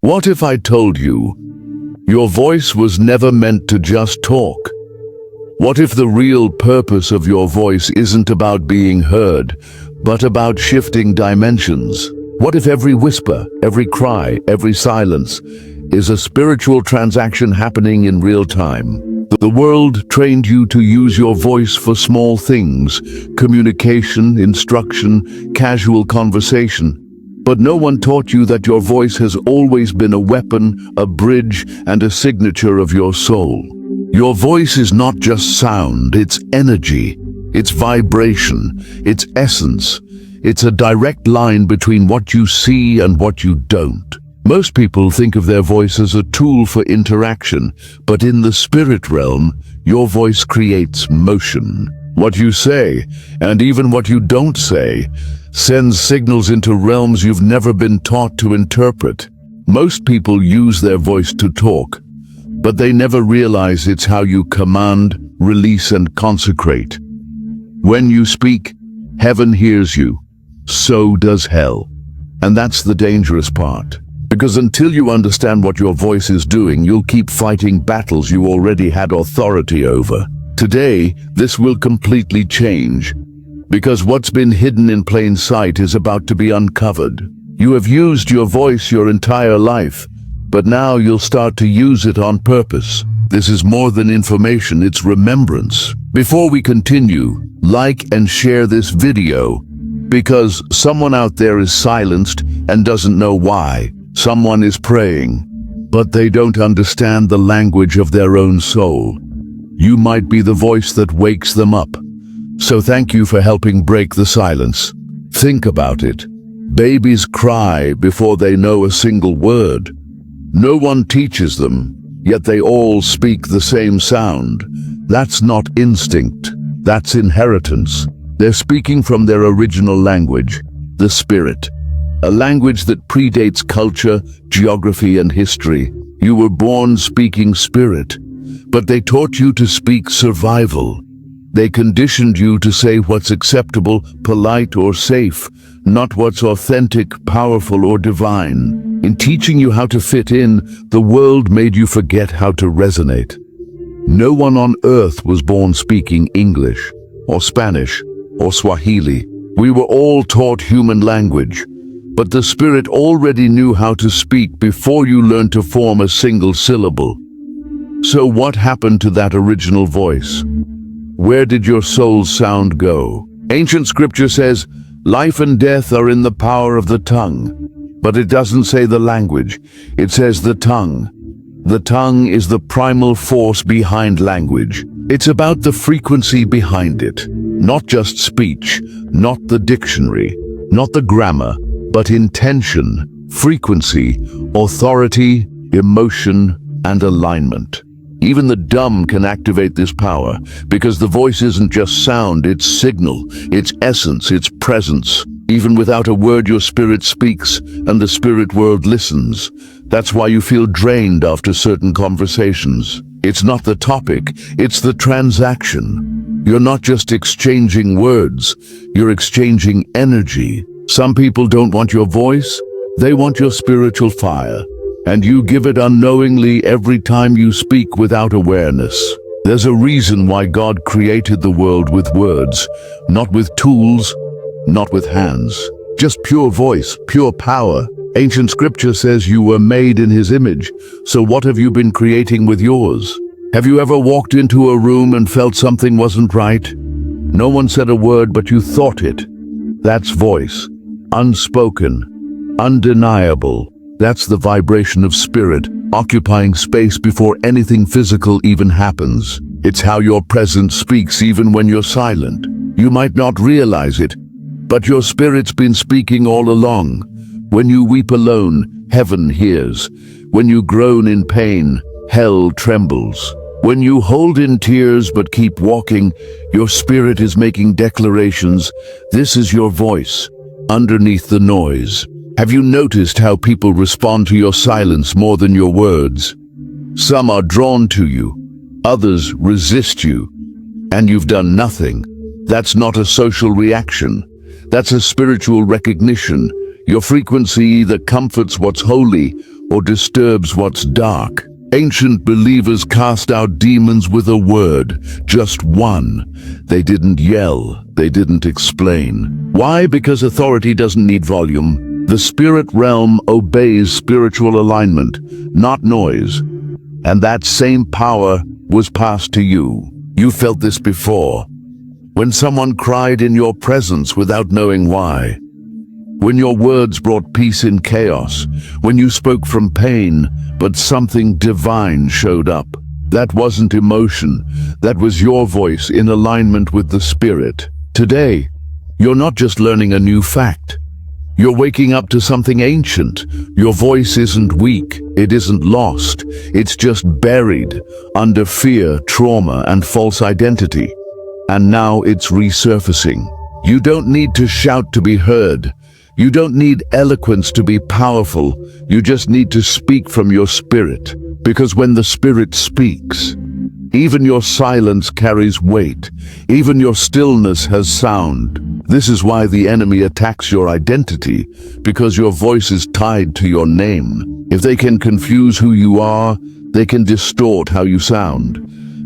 What if I told you your voice was never meant to just talk? What if the real purpose of your voice isn't about being heard, but about shifting dimensions? What if every whisper, every cry, every silence is a spiritual transaction happening in real time? The world trained you to use your voice for small things, communication, instruction, casual conversation. But no one taught you that your voice has always been a weapon, a bridge, and a signature of your soul. Your voice is not just sound, it's energy, it's vibration, it's essence. It's a direct line between what you see and what you don't. Most people think of their voice as a tool for interaction, but in the spirit realm, your voice creates motion. What you say, and even what you don't say, sends signals into realms you've never been taught to interpret. Most people use their voice to talk, but they never realize it's how you command, release, and consecrate. When you speak, heaven hears you. So does hell. And that's the dangerous part. Because until you understand what your voice is doing, you'll keep fighting battles you already had authority over. Today, this will completely change. Because what's been hidden in plain sight is about to be uncovered. You have used your voice your entire life, but now you'll start to use it on purpose. This is more than information, it's remembrance. Before we continue, like and share this video, because someone out there is silenced and doesn't know why. Someone is praying, but they don't understand the language of their own soul. You might be the voice that wakes them up. So thank you for helping break the silence. Think about it. Babies cry before they know a single word. No one teaches them, yet they all speak the same sound. That's not instinct, that's inheritance. They're speaking from their original language, the spirit. A language that predates culture, geography, and history. You were born speaking spirit, but they taught you to speak survival. They conditioned you to say what's acceptable, polite, or safe, not what's authentic, powerful, or divine. In teaching you how to fit in, the world made you forget how to resonate. No one on earth was born speaking English, or Spanish, or Swahili. We were all taught human language, but the spirit already knew how to speak before you learned to form a single syllable. So what happened to that original voice? Where did your soul's sound go? Ancient scripture says, life and death are in the power of the tongue. But it doesn't say the language, it says the tongue. The tongue is the primal force behind language. It's about the frequency behind it. Not just speech, not the dictionary, not the grammar, but intention, frequency, authority, emotion, and alignment. Even the dumb can activate this power, because the voice isn't just sound, it's signal, it's essence, it's presence. Even without a word, your spirit speaks, and the spirit world listens. That's why you feel drained after certain conversations. It's not the topic, it's the transaction. You're not just exchanging words, you're exchanging energy. Some people don't want your voice, they want your spiritual fire. And you give it unknowingly every time you speak without awareness. There's a reason why God created the world with words, not with tools, not with hands. Just pure voice, pure power. Ancient scripture says you were made in His image, so what have you been creating with yours? Have you ever walked into a room and felt something wasn't right? No one said a word, but you thought it. That's voice. Unspoken, undeniable. That's the vibration of spirit, occupying space before anything physical even happens. It's how your presence speaks even when you're silent. You might not realize it, but your spirit's been speaking all along. When you weep alone, heaven hears. When you groan in pain, hell trembles. When you hold in tears but keep walking, your spirit is making declarations. This is your voice, underneath the noise. Have you noticed how people respond to your silence more than your words? Some are drawn to you, others resist you, and you've done nothing. That's not a social reaction. That's a spiritual recognition. Your frequency either comforts what's holy or disturbs what's dark. Ancient believers cast out demons with a word, just one. They didn't yell, they didn't explain. Why? Because authority doesn't need volume. The spirit realm obeys spiritual alignment, not noise. And that same power was passed to you. You felt this before. When someone cried in your presence without knowing why. When your words brought peace in chaos. When you spoke from pain, but something divine showed up. That wasn't emotion. That was your voice in alignment with the Spirit. Today, you're not just learning a new fact. You're waking up to something ancient. Your voice isn't weak. It isn't lost. It's just buried under fear, trauma, and false identity. And now it's resurfacing. You don't need to shout to be heard. You don't need eloquence to be powerful. You just need to speak from your spirit. Because when the Spirit speaks, even your silence carries weight. Even your stillness has sound. This is why the enemy attacks your identity, because your voice is tied to your name. If they can confuse who you are, they can distort how you sound.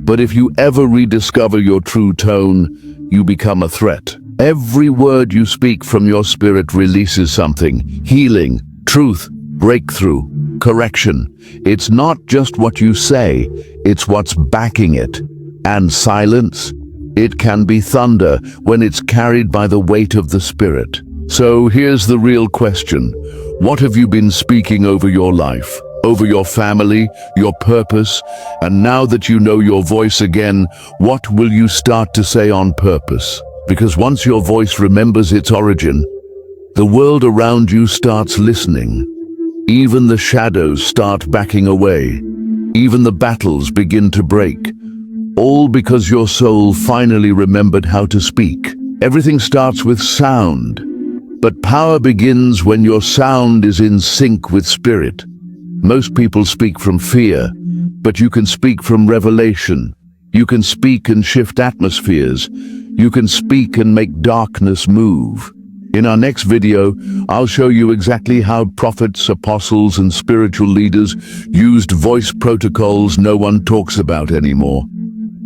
But if you ever rediscover your true tone, you become a threat. Every word you speak from your spirit releases something: healing, truth, breakthrough, correction. It's not just what you say, it's what's backing it. And silence? It can be thunder when it's carried by the weight of the Spirit. So here's the real question. What have you been speaking over your life? Over your family, your purpose? And now that you know your voice again, what will you start to say on purpose? Because once your voice remembers its origin, the world around you starts listening. Even the shadows start backing away. Even the battles begin to break. All because your soul finally remembered how to speak. Everything starts with sound. But power begins when your sound is in sync with spirit. Most people speak from fear, but you can speak from revelation. You can speak and shift atmospheres. You can speak and make darkness move. In our next video, I'll show you exactly how prophets, apostles, and spiritual leaders used voice protocols no one talks about anymore.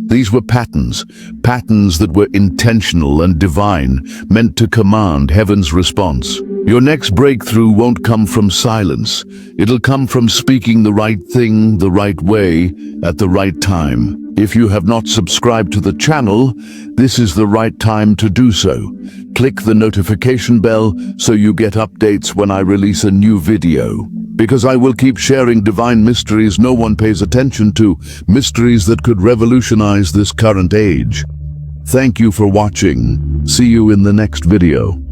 These were patterns that were intentional and divine, meant to command heaven's response. Your next breakthrough won't come from silence. It'll come from speaking the right thing, the right way, at the right time. If you have not subscribed to the channel, this is the right time to do so. Click the notification bell so you get updates when I release a new video. Because I will keep sharing divine mysteries no one pays attention to, mysteries that could revolutionize this current age. Thank you for watching. See you in the next video.